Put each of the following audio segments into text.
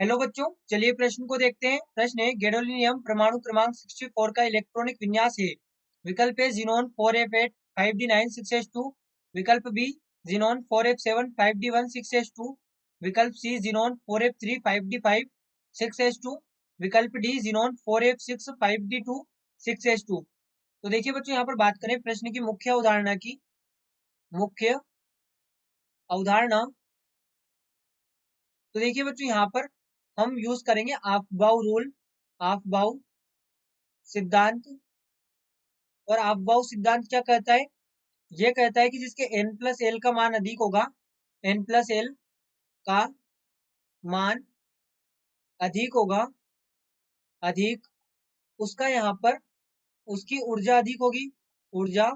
Hello बच्चों, चलिए प्रश्न को देखते हैं। प्रश्न है गैडोलीनियम परमाणु क्रमांक 64 का इलेक्ट्रॉनिक विन्यास है। विकल्प ए जिनोन 4f8 5d9 6s2, विकल्प B xenon 4f7 5d1 6s2, विकल्प सी जिनोन 4f3 5d5 6s2, विकल्प D xenon 4f6 5d2 6s2। तो देखिए बच्चों, यहाँ पर बात करें प्रश्न की मुख्य अवधारणा की। मुख्य अवधारणा तो देखिए बच्चों, यहाँ पर हम यूज करेंगे आफबाउ रूल, आफबाउ सिद्धांत। और आफबाउ सिद्धांत क्या कहता है? ये कहता है कि जिसके n+l का मान अधिक होगा, n+l का मान अधिक होगा, अधिक उसका यहाँ पर उसकी ऊर्जा अधिक होगी, ऊर्जा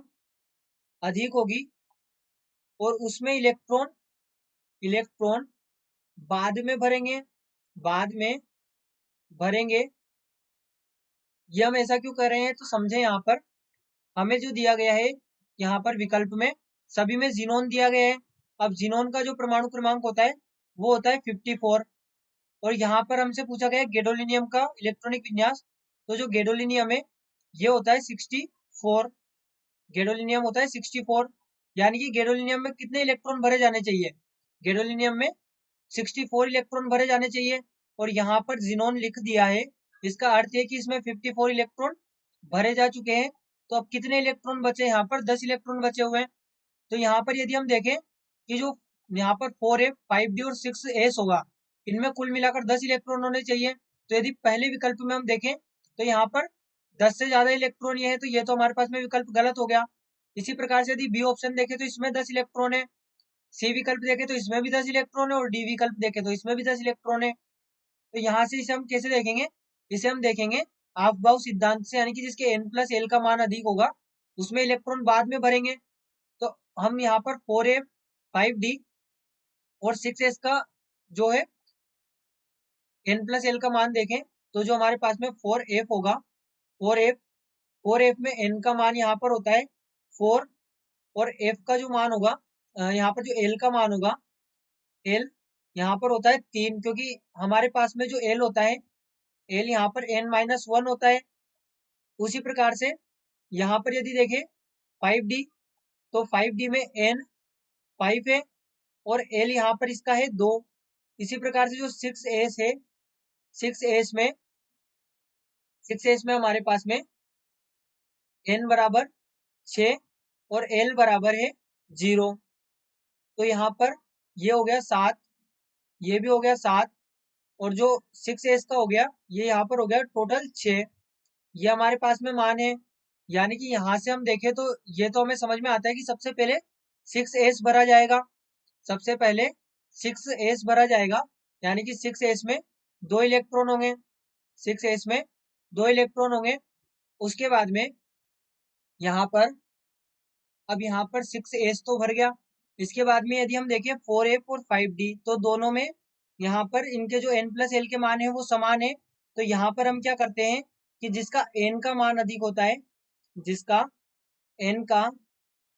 अधिक होगी, और उसमें इलेक्ट्रॉन इलेक्ट्रॉन बाद में भरेंगे, बाद में भरेंगे। ये हम ऐसा क्यों कर रहे हैं तो समझे। यहाँ पर हमें जो दिया गया है, यहाँ पर विकल्प में सभी में जीनोन दिया गया है। अब जीनोन का जो परमाणु क्रमांक होता है वो होता है 54, और यहाँ पर हमसे पूछा गया गैडोलीनियम का इलेक्ट्रॉनिक विन्यास। तो जो गैडोलीनियम है ये होता है 64, गैडोलीनियम होता है 64। यानी कि गैडोलीनियम में कितने इलेक्ट्रॉन भरे जाने चाहिए? गैडोलीनियम में 64 इलेक्ट्रॉन भरे जाने चाहिए, और यहाँ पर जिनोन लिख दिया है। इसका अर्थ है कि इसमें 54 इलेक्ट्रॉन भरे जा चुके हैं। तो अब कितने इलेक्ट्रॉन बचे? यहाँ पर 10 इलेक्ट्रॉन बचे हुए हैं। तो यहाँ पर यदि हम देखें कि जो यहाँ पर 4f 5d और 6s होगा, इनमें कुल मिलाकर 10 इलेक्ट्रॉन होने चाहिए। तो यदि पहले विकल्प में हम देखें तो यहाँ पर 10 से ज्यादा इलेक्ट्रॉन ये है, तो ये तो हमारे पास में विकल्प गलत हो गया। इसी प्रकार से यदि बी ऑप्शन देखें तो इसमें 10 इलेक्ट्रॉन है, सी विकल्प देखें तो इसमें भी 10 इलेक्ट्रॉन है, और डी विकल्प देखें तो इसमें भी 10 इलेक्ट्रॉन है। तो यहाँ से इसे हम कैसे देखेंगे? इसे हम देखेंगे आफबाउ सिद्धांत से, यानी कि जिसके n+l का मान अधिक होगा उसमें इलेक्ट्रॉन बाद में भरेंगे। तो हम यहाँ पर 4f 5d और 6s का जो है n+l का मान देखें तो जो हमारे पास में 4f होगा, 4f 4f में n का मान यहाँ पर होता है 4, और f का जो मान होगा, यहाँ पर जो l का मान होगा, l यहाँ पर होता है 3, क्योंकि हमारे पास में जो l होता है, l यहाँ पर n-1 होता है। उसी प्रकार से यहाँ पर यदि देखें 5d, तो 5d में n 5 है, और l यहाँ पर इसका है 2। इसी प्रकार से जो 6s है, 6s में 6s में हमारे पास में n बराबर 6 और l बराबर है 0। तो यहाँ पर ये हो गया 7, ये भी हो गया 7, और जो 6s का हो गया ये यहाँ पर हो गया टोटल 6। ये हमारे पास में मान है। यानी कि यहाँ से हम देखें तो ये तो हमें समझ में आता है कि सबसे पहले 6s भरा जाएगा, सबसे पहले 6s भरा जाएगा। यानी कि 6s में 2 इलेक्ट्रॉन होंगे, 6s में 2 इलेक्ट्रॉन होंगे। उसके बाद में यहाँ पर अब यहाँ पर 6s तो भर गया। इसके बाद में यदि हम देखें 4f और 5d, तो दोनों में यहाँ पर इनके जो n+l के मान है वो समान है। तो यहाँ पर हम क्या करते हैं कि जिसका n का मान अधिक होता है, जिसका n का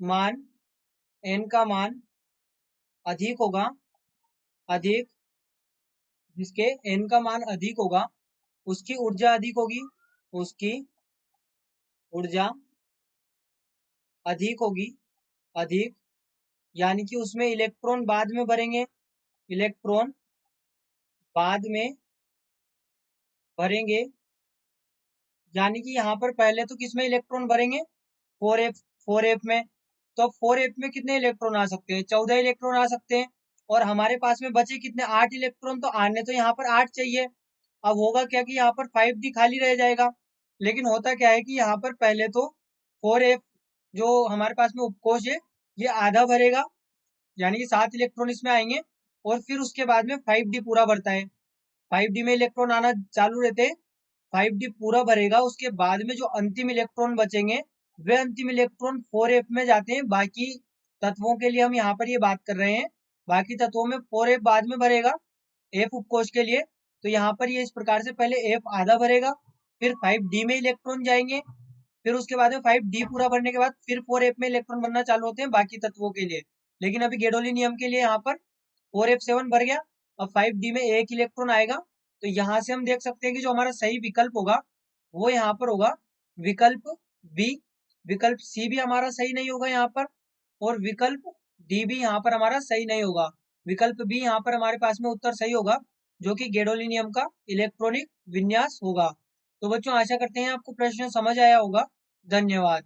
मान अधिक होगा, अधिक जिसके n का मान अधिक होगा उसकी ऊर्जा अधिक होगी, उसकी ऊर्जा अधिक होगी, अधिक। यानी कि उसमें इलेक्ट्रॉन बाद में भरेंगे, इलेक्ट्रॉन बाद में भरेंगे। यानी कि यहाँ पर पहले तो किसमें इलेक्ट्रॉन भरेंगे? 4f, 4f में। तो अब 4f में कितने इलेक्ट्रॉन आ सकते हैं? 14 इलेक्ट्रॉन आ सकते हैं। और हमारे पास में बचे कितने? 8 इलेक्ट्रॉन। तो आने तो यहाँ पर 8 चाहिए। अब होगा क्या कि यहाँ पर 5d खाली रह जाएगा। लेकिन होता क्या है कि यहाँ पर पहले तो 4f जो हमारे पास में उपकोष है ये आधा भरेगा, यानी कि 7 इलेक्ट्रॉन इसमें आएंगे, और फिर उसके बाद में 5d पूरा भरता है। 5d में इलेक्ट्रॉन आना चालू रहते हैं, 5d पूरा भरेगा। उसके बाद में जो अंतिम इलेक्ट्रॉन बचेंगे वे अंतिम इलेक्ट्रॉन 4f में जाते हैं। बाकी तत्वों के लिए हम यहाँ पर ये बात कर रहे हैं, बाकी तत्वों में 4f बाद में भरेगा f उपकोष के लिए। तो यहाँ पर ये इस प्रकार से पहले f आधा भरेगा, फिर 5d में इलेक्ट्रॉन जाएंगे, फिर उसके बाद में 5d पूरा भरने के बाद फिर 4f में इलेक्ट्रॉन बनना चालू होते हैं बाकी तत्वों के लिए। लेकिन अभी गैडोलीनियम के लिए यहाँ पर 4f7 भर गया, अब 5d में एक इलेक्ट्रॉन आएगा, तो यहाँ से हम देख सकते हैं कि जो हमारा सही विकल्प होगा वो यहाँ पर होगा विकल्प बी। विकल्प सी भी हमारा सही नहीं होगा यहाँ पर, और विकल्प डी भी यहाँ पर हमारा सही नहीं होगा। विकल्प बी यहाँ पर हमारे पास में उत्तर सही होगा, जो कि गैडोलीनियम का इलेक्ट्रॉनिक विन्यास होगा। तो बच्चों आशा करते हैं आपको प्रश्न समझ आया होगा। धन्यवाद।